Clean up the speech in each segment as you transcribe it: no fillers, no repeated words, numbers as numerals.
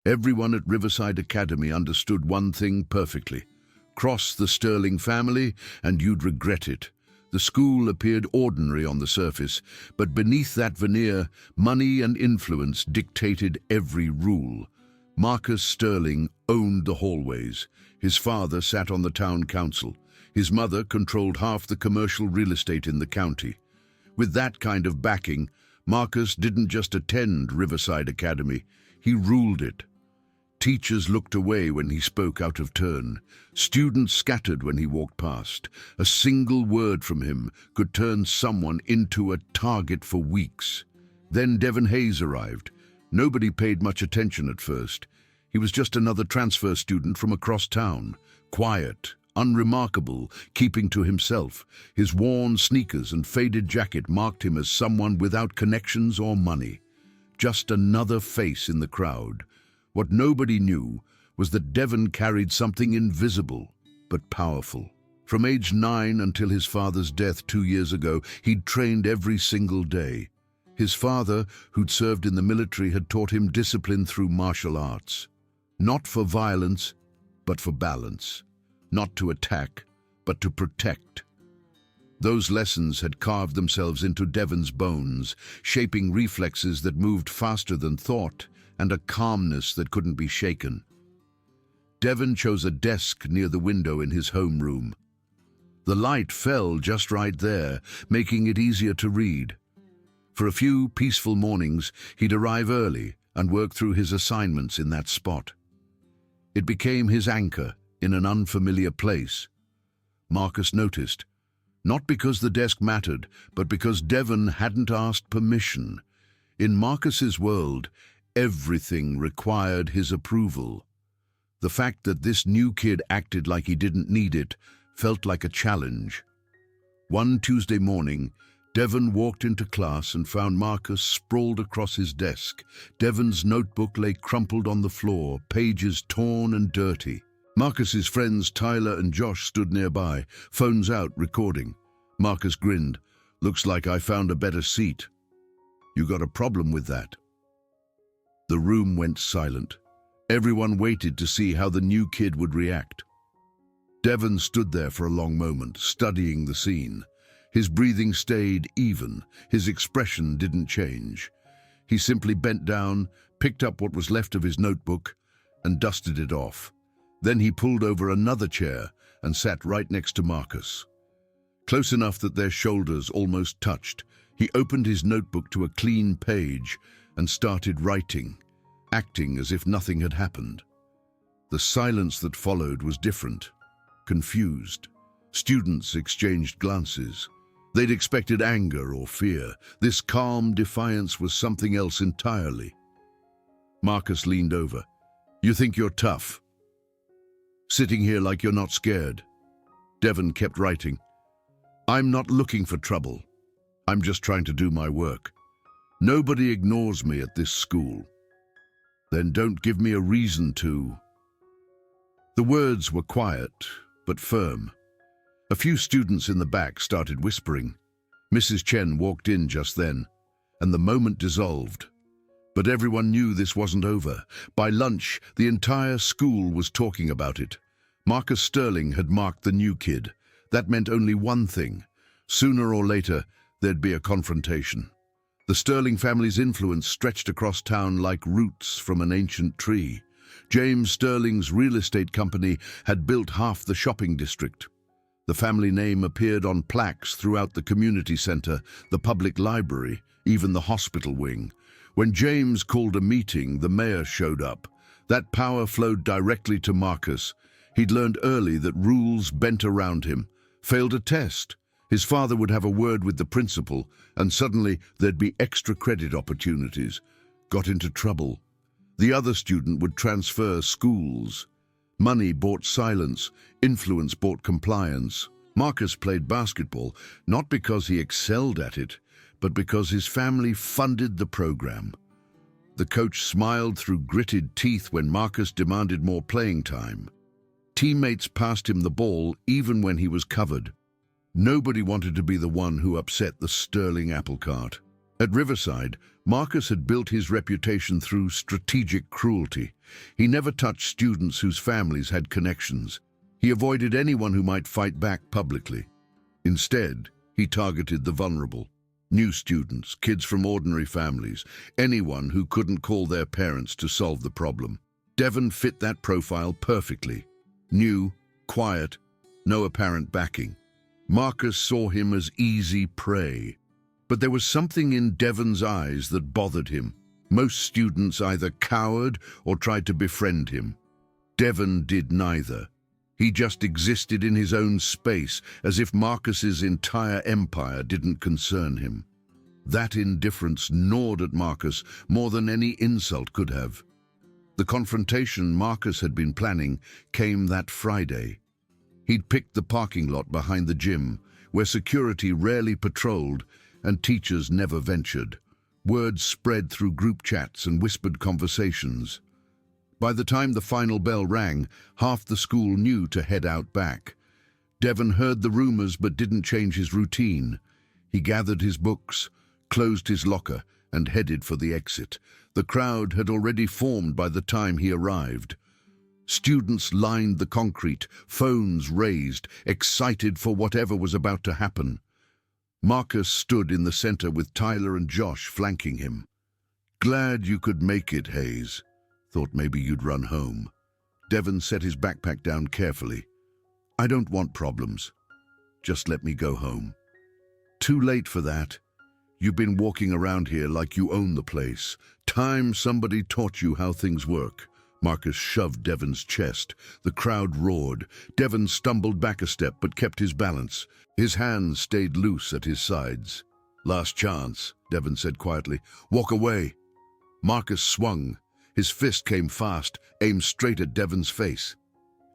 Everyone at Riverside Academy understood one thing perfectly. Cross the Sterling family and you'd regret it. The school appeared ordinary on the surface, but beneath that veneer, money and influence dictated every rule. Marcus Sterling owned the hallways. His father sat on the town council. His mother controlled half the commercial real estate in the county. With that kind of backing, Marcus didn't just attend Riverside Academy, he ruled it. Teachers looked away when he spoke out of turn. Students scattered when he walked past. A single word from him could turn someone into a target for weeks. Then Devon Hayes arrived. Nobody paid much attention at first. He was just another transfer student from across town. Quiet, unremarkable, keeping to himself. His worn sneakers and faded jacket marked him as someone without connections or money. Just another face in the crowd. What nobody knew was that Devon carried something invisible but powerful. From age 9 until his father's death 2 years ago, he'd trained every single day. His father, who'd served in the military, had taught him discipline through martial arts. Not for violence, but for balance. Not to attack, but to protect. Those lessons had carved themselves into Devon's bones, shaping reflexes that moved faster than thought, and a calmness that couldn't be shaken. Devon chose a desk near the window in his homeroom. The light fell just right there, making it easier to read. For a few peaceful mornings, he'd arrive early and work through his assignments in that spot. It became his anchor in an unfamiliar place. Marcus noticed, not because the desk mattered, but because Devon hadn't asked permission. In Marcus's world, everything required his approval. The fact that this new kid acted like he didn't need it felt like a challenge. One Tuesday morning, Devon walked into class and found Marcus sprawled across his desk. Devon's notebook lay crumpled on the floor, pages torn and dirty. Marcus's friends Tyler and Josh stood nearby, phones out, recording. Marcus grinned. "Looks like I found a better seat." "You got a problem with that?" The room went silent. Everyone waited to see how the new kid would react. Devon stood there for a long moment, studying the scene. His breathing stayed even. His expression didn't change. He simply bent down, picked up what was left of his notebook, and dusted it off. Then he pulled over another chair and sat right next to Marcus. Close enough that their shoulders almost touched, he opened his notebook to a clean page and started writing, acting as if nothing had happened. The silence that followed was different, confused. Students exchanged glances. They'd expected anger or fear. This calm defiance was something else entirely. Marcus leaned over. "You think you're tough? Sitting here like you're not scared." Devon kept writing. "I'm not looking for trouble. I'm just trying to do my work. Nobody ignores me at this school." "Then don't give me a reason to." The words were quiet, but firm. A few students in the back started whispering. Mrs. Chen walked in just then, and the moment dissolved. But everyone knew this wasn't over. By lunch, the entire school was talking about it. Marcus Sterling had marked the new kid. That meant only one thing. Sooner or later, there'd be a confrontation. The Sterling family's influence stretched across town like roots from an ancient tree. James Sterling's real estate company had built half the shopping district. The family name appeared on plaques throughout the community center, the public library, even the hospital wing. When James called a meeting, the mayor showed up. That power flowed directly to Marcus. He'd learned early that rules bent around him. Failed a test, his father would have a word with the principal, and suddenly there'd be extra credit opportunities. Got into trouble. The other student would transfer schools. Money bought silence, influence bought compliance. Marcus played basketball, not because he excelled at it, but because his family funded the program. The coach smiled through gritted teeth when Marcus demanded more playing time. Teammates passed him the ball even when he was covered. Nobody wanted to be the one who upset the Sterling apple cart. At Riverside, Marcus had built his reputation through strategic cruelty. He never touched students whose families had connections. He avoided anyone who might fight back publicly. Instead, he targeted the vulnerable. New students, kids from ordinary families, anyone who couldn't call their parents to solve the problem. Devon fit that profile perfectly. New, quiet, no apparent backing. Marcus saw him as easy prey. But there was something in Devon's eyes that bothered him. Most students either cowered or tried to befriend him. Devon did neither. He just existed in his own space, as if Marcus's entire empire didn't concern him. That indifference gnawed at Marcus more than any insult could have. The confrontation Marcus had been planning came that Friday. He'd picked the parking lot behind the gym, where security rarely patrolled and teachers never ventured. Words spread through group chats and whispered conversations. By the time the final bell rang, half the school knew to head out back. Devon heard the rumors but didn't change his routine. He gathered his books, closed his locker, and headed for the exit. The crowd had already formed by the time he arrived. Students lined the concrete, phones raised, excited for whatever was about to happen. Marcus stood in the center with Tyler and Josh flanking him. "Glad you could make it, Hayes. Thought maybe you'd run home." Devon set his backpack down carefully. "I don't want problems. Just let me go home." "Too late for that. You've been walking around here like you own the place. Time somebody taught you how things work." Marcus shoved Devon's chest. The crowd roared. Devon stumbled back a step but kept his balance. His hands stayed loose at his sides. "Last chance," Devon said quietly. "Walk away." Marcus swung. His fist came fast, aimed straight at Devon's face.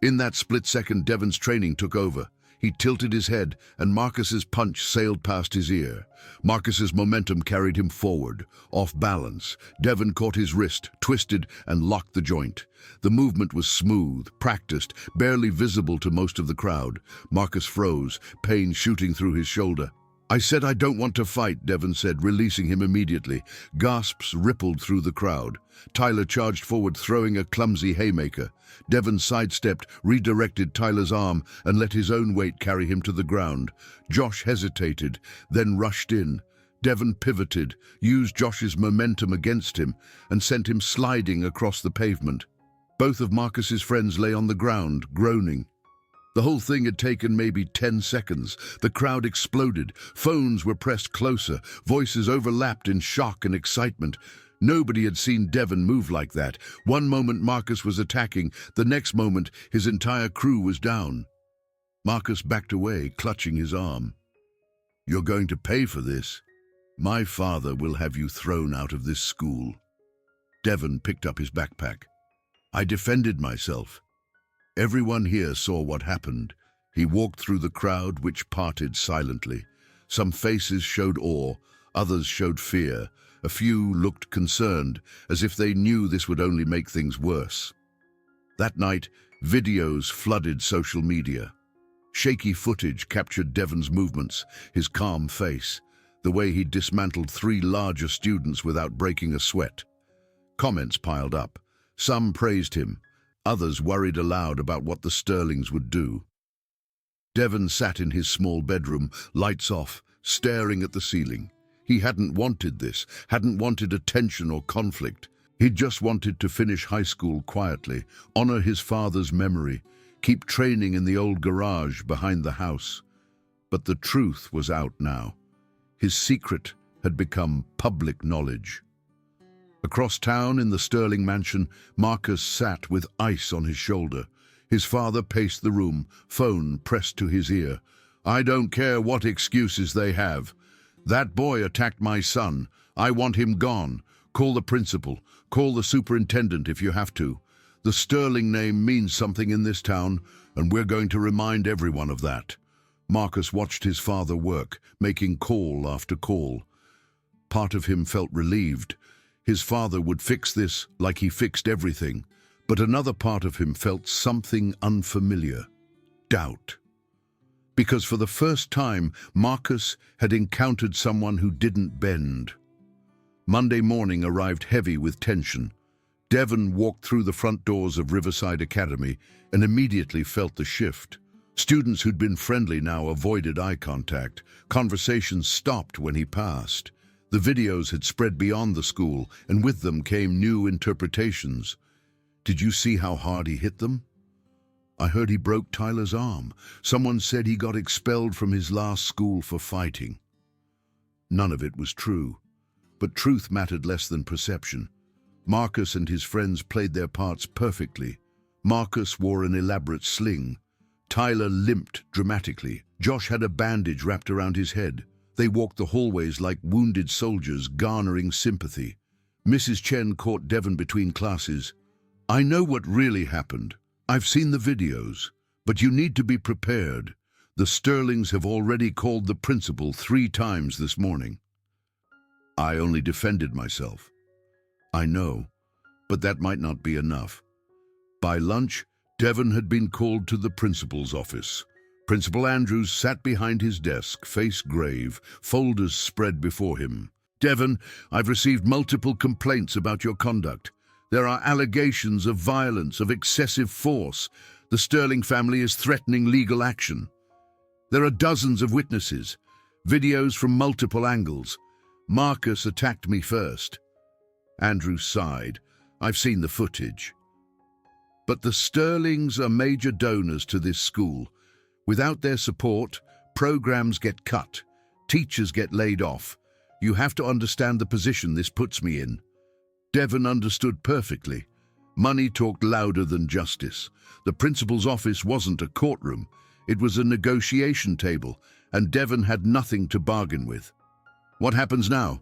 In that split second, Devon's training took over. He tilted his head, and Marcus's punch sailed past his ear. Marcus's momentum carried him forward. Off balance, Devon caught his wrist, twisted, and locked the joint. The movement was smooth, practiced, barely visible to most of the crowd. Marcus froze, pain shooting through his shoulder. "I said I don't want to fight," Devon said, releasing him immediately. Gasps rippled through the crowd. Tyler charged forward, throwing a clumsy haymaker. Devon sidestepped, redirected Tyler's arm, and let his own weight carry him to the ground. Josh hesitated, then rushed in. Devon pivoted, used Josh's momentum against him, and sent him sliding across the pavement. Both of Marcus's friends lay on the ground, groaning. The whole thing had taken maybe 10 seconds. The crowd exploded. Phones were pressed closer. Voices overlapped in shock and excitement. Nobody had seen Devon move like that. One moment Marcus was attacking. The next moment his entire crew was down. Marcus backed away, clutching his arm. "You're going to pay for this. My father will have you thrown out of this school." Devon picked up his backpack. "I defended myself. Everyone here saw what happened." He walked through the crowd, which parted silently. Some faces showed awe, others showed fear. A few looked concerned, as if they knew this would only make things worse. That night, videos flooded social media. Shaky footage captured Devon's movements, his calm face, the way he dismantled 3 larger students without breaking a sweat. Comments piled up. Some praised him. Others worried aloud about what the Sterlings would do. Devon sat in his small bedroom, lights off, staring at the ceiling. He hadn't wanted this, hadn't wanted attention or conflict. He'd just wanted to finish high school quietly, honor his father's memory, keep training in the old garage behind the house. But the truth was out now. His secret had become public knowledge. Across town in the Sterling mansion, Marcus sat with ice on his shoulder. His father paced the room, phone pressed to his ear. "I don't care what excuses they have. That boy attacked my son. I want him gone. Call the principal. Call the superintendent if you have to. The Sterling name means something in this town, and we're going to remind everyone of that." Marcus watched his father work, making call after call. Part of him felt relieved. His father would fix this like he fixed everything, but another part of him felt something unfamiliar: doubt. Because for the first time, Marcus had encountered someone who didn't bend. Monday morning arrived heavy with tension. Devon walked through the front doors of Riverside Academy and immediately felt the shift. Students who'd been friendly now avoided eye contact. Conversations stopped when he passed. The videos had spread beyond the school, and with them came new interpretations. Did you see how hard he hit them? I heard he broke Tyler's arm. Someone said he got expelled from his last school for fighting. None of it was true, but truth mattered less than perception. Marcus and his friends played their parts perfectly. Marcus wore an elaborate sling. Tyler limped dramatically. Josh had a bandage wrapped around his head. They walked the hallways like wounded soldiers, garnering sympathy. Mrs. Chen caught Devon between classes. I know what really happened. I've seen the videos, but you need to be prepared. The Sterlings have already called the principal 3 times this morning. I only defended myself. I know, but that might not be enough. By lunch, Devon had been called to the principal's office. Principal Andrews sat behind his desk, face grave, folders spread before him. Devon, I've received multiple complaints about your conduct. There are allegations of violence, of excessive force. The Sterling family is threatening legal action. There are dozens of witnesses, videos from multiple angles. Marcus attacked me first. Andrews sighed. I've seen the footage. But the Sterlings are major donors to this school. Without their support, programs get cut, teachers get laid off. You have to understand the position this puts me in. Devon understood perfectly. Money talked louder than justice. The principal's office wasn't a courtroom. It was a negotiation table, and Devon had nothing to bargain with. What happens now?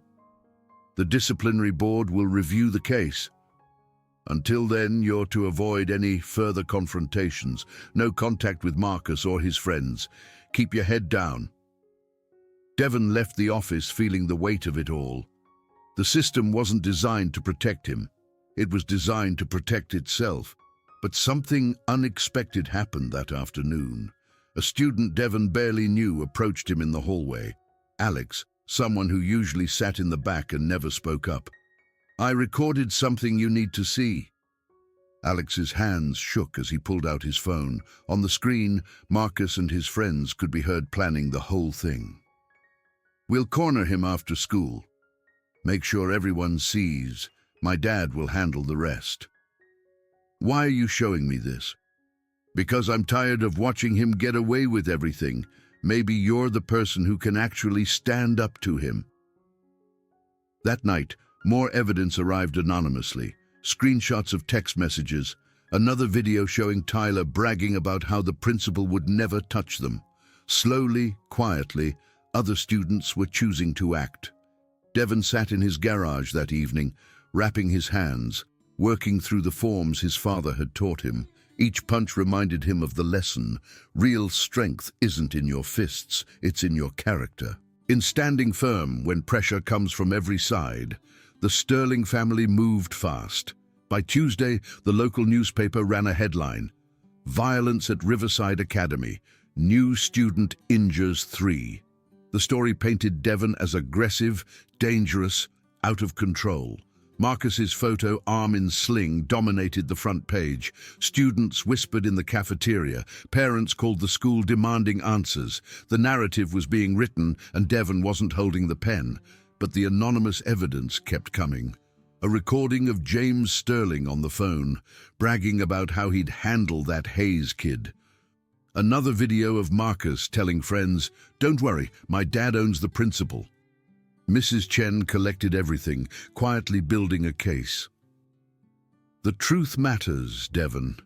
The disciplinary board will review the case. Until then, you're to avoid any further confrontations. No contact with Marcus or his friends. Keep your head down. Devon left the office feeling the weight of it all. The system wasn't designed to protect him. It was designed to protect itself. But something unexpected happened that afternoon. A student Devon barely knew approached him in the hallway. Alex, someone who usually sat in the back and never spoke up. I recorded something you need to see. Alex's hands shook as he pulled out his phone. On the screen, Marcus and his friends could be heard planning the whole thing. We'll corner him after school. Make sure everyone sees. My dad will handle the rest. Why are you showing me this? Because I'm tired of watching him get away with everything. Maybe you're the person who can actually stand up to him. That night, more evidence arrived anonymously. Screenshots of text messages, another video showing Tyler bragging about how the principal would never touch them. Slowly, quietly, other students were choosing to act. Devon sat in his garage that evening, wrapping his hands, working through the forms his father had taught him. Each punch reminded him of the lesson. Real strength isn't in your fists, it's in your character. In standing firm when pressure comes from every side, the Sterling family moved fast. By Tuesday, the local newspaper ran a headline: Violence at Riverside Academy. New student injures 3. The story painted Devon as aggressive, dangerous, out of control. Marcus's photo, arm in sling, dominated the front page. Students whispered in the cafeteria. Parents called the school demanding answers. The narrative was being written, and Devon wasn't holding the pen. But the anonymous evidence kept coming. A recording of James Sterling on the phone, bragging about how he'd handle that Hayes kid. Another video of Marcus telling friends, "Don't worry, my dad owns the principal." Mrs. Chen collected everything, quietly building a case. The truth matters, Devon.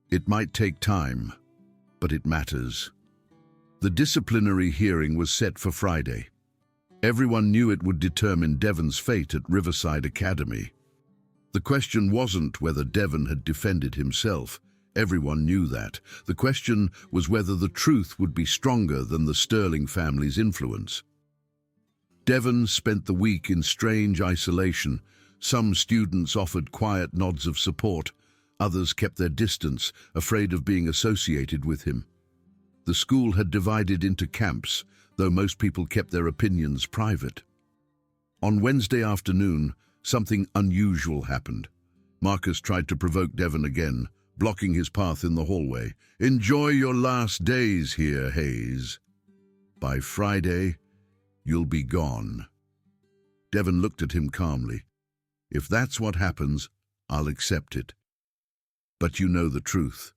It might take time, but it matters. The disciplinary hearing was set for Friday. Everyone knew it would determine Devon's fate at Riverside Academy. The question wasn't whether Devon had defended himself. Everyone knew that. The question was whether the truth would be stronger than the Sterling family's influence. Devon spent the week in strange isolation. Some students offered quiet nods of support. Others kept their distance, afraid of being associated with him. The school had divided into camps, though most people kept their opinions private. On Wednesday afternoon, something unusual happened. Marcus tried to provoke Devon again, blocking his path in the hallway. "Enjoy your last days here, Hayes. By Friday, you'll be gone." Devon looked at him calmly. "If that's what happens, I'll accept it. But you know the truth.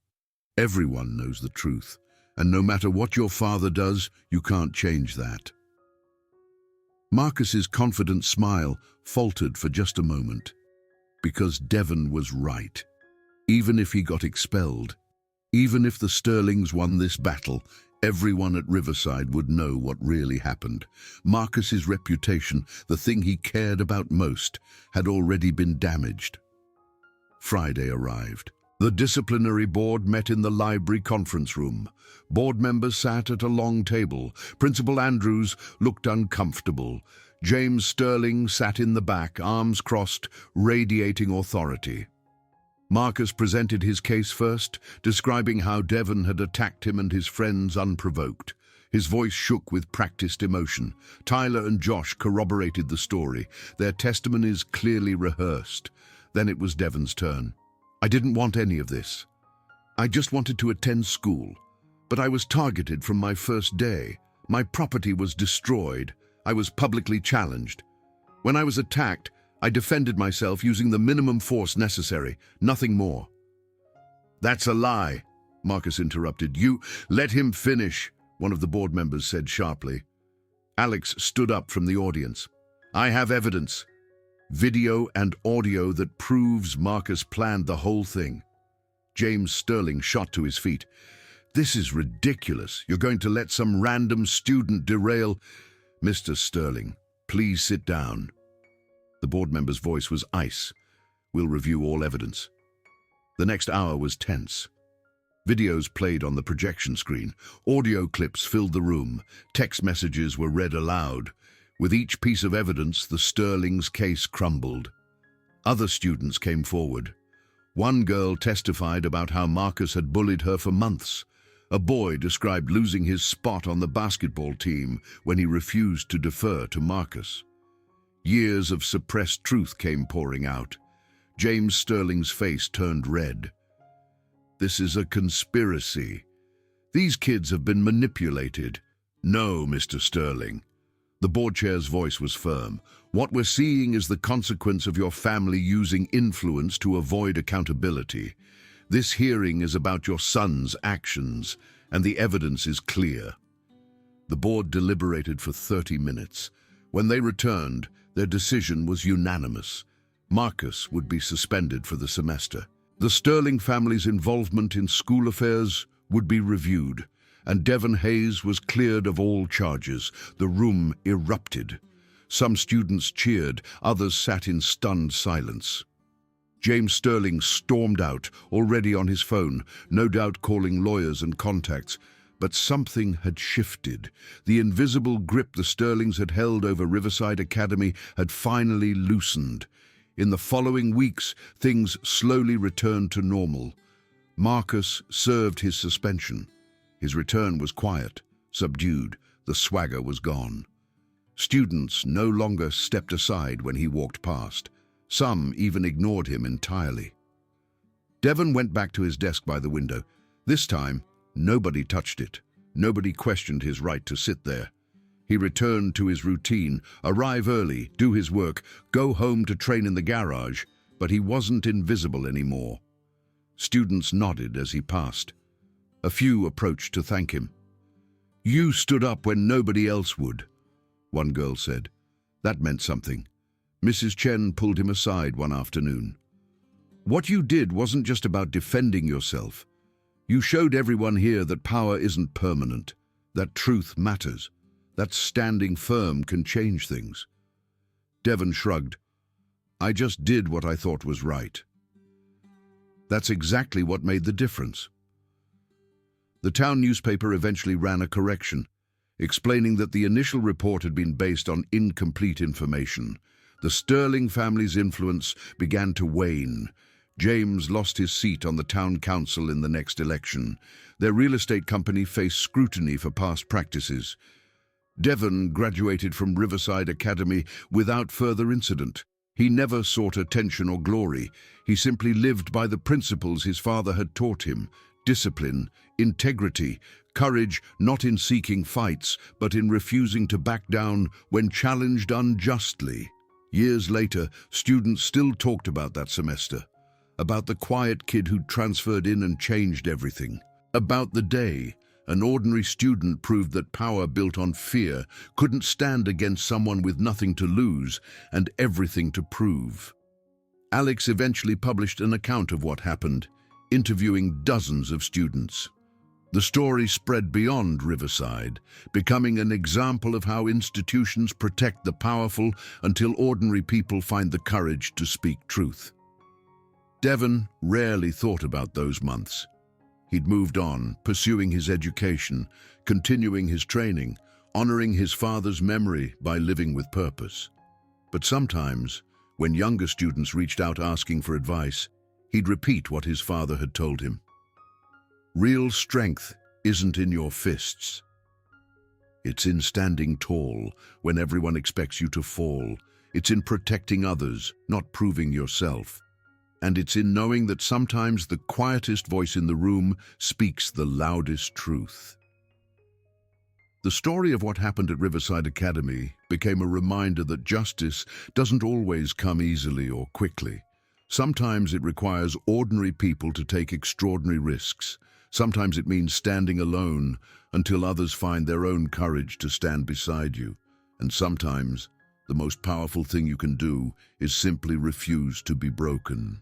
Everyone knows the truth. And no matter what your father does, you can't change that." Marcus's confident smile faltered for just a moment. Because Devon was right. Even if he got expelled, even if the Sterlings won this battle, everyone at Riverside would know what really happened. Marcus's reputation, the thing he cared about most, had already been damaged. Friday arrived. The disciplinary board met in the library conference room. Board members sat at a long table. Principal Andrews looked uncomfortable. James Sterling sat in the back, arms crossed, radiating authority. Marcus presented his case first, describing how Devon had attacked him and his friends unprovoked. His voice shook with practiced emotion. Tyler and Josh corroborated the story, their testimonies clearly rehearsed. Then it was Devon's turn. "I didn't want any of this. I just wanted to attend school. But I was targeted from my first day. My property was destroyed. I was publicly challenged. When I was attacked, I defended myself using the minimum force necessary, nothing more." "That's a lie," Marcus interrupted. "You let him finish," one of the board members said sharply. Alex stood up from the audience. "I have evidence. Video and audio that proves Marcus planned the whole thing." James Sterling shot to his feet. "This is ridiculous. You're going to let some random student derail—" "Mr. Sterling, please sit down." The board member's voice was ice. "We'll review all evidence." The next hour was tense. Videos played on the projection screen. Audio clips filled the room. Text messages were read aloud. With each piece of evidence, the Sterlings' case crumbled. Other students came forward. One girl testified about how Marcus had bullied her for months. A boy described losing his spot on the basketball team when he refused to defer to Marcus. Years of suppressed truth came pouring out. James Sterling's face turned red. "This is a conspiracy. These kids have been manipulated." "No, Mr. Sterling." The board chair's voice was firm. "What we're seeing is the consequence of your family using influence to avoid accountability. This hearing is about your son's actions, and the evidence is clear." The board deliberated for 30 minutes. When they returned, their decision was unanimous. Marcus would be suspended for the semester. The Sterling family's involvement in school affairs would be reviewed, and Devon Hayes was cleared of all charges. The room erupted. Some students cheered, others sat in stunned silence. James Sterling stormed out, already on his phone, no doubt calling lawyers and contacts. But something had shifted. The invisible grip the Sterlings had held over Riverside Academy had finally loosened. In the following weeks, things slowly returned to normal. Marcus served his suspension. His return was quiet, subdued. The swagger was gone. Students no longer stepped aside when he walked past. Some even ignored him entirely. Devon went back to his desk by the window. This time, nobody touched it. Nobody questioned his right to sit there. He returned to his routine, arrive early, do his work, go home to train in the garage, but he wasn't invisible anymore. Students nodded as he passed. A few approached to thank him. "You stood up when nobody else would," one girl said. That meant something. Mrs. Chen pulled him aside one afternoon. "What you did wasn't just about defending yourself. You showed everyone here that power isn't permanent, that truth matters, that standing firm can change things." Devon shrugged. "I just did what I thought was right." That's exactly what made the difference. The town newspaper eventually ran a correction, explaining that the initial report had been based on incomplete information. The Sterling family's influence began to wane. James lost his seat on the town council in the next election. Their real estate company faced scrutiny for past practices. Devon graduated from Riverside Academy without further incident. He never sought attention or glory. He simply lived by the principles his father had taught him: discipline, integrity, courage, not in seeking fights, but in refusing to back down when challenged unjustly. Years later, students still talked about that semester, about the quiet kid who'd transferred in and changed everything, about the day an ordinary student proved that power built on fear couldn't stand against someone with nothing to lose and everything to prove. Alex eventually published an account of what happened, interviewing dozens of students. The story spread beyond Riverside, becoming an example of how institutions protect the powerful until ordinary people find the courage to speak truth. Devon rarely thought about those months. He'd moved on, pursuing his education, continuing his training, honoring his father's memory by living with purpose. But sometimes, when younger students reached out asking for advice, he'd repeat what his father had told him. Real strength isn't in your fists. It's in standing tall when everyone expects you to fall. It's in protecting others, not proving yourself. And it's in knowing that sometimes the quietest voice in the room speaks the loudest truth. The story of what happened at Riverside Academy became a reminder that justice doesn't always come easily or quickly. Sometimes it requires ordinary people to take extraordinary risks. Sometimes it means standing alone until others find their own courage to stand beside you. And sometimes the most powerful thing you can do is simply refuse to be broken.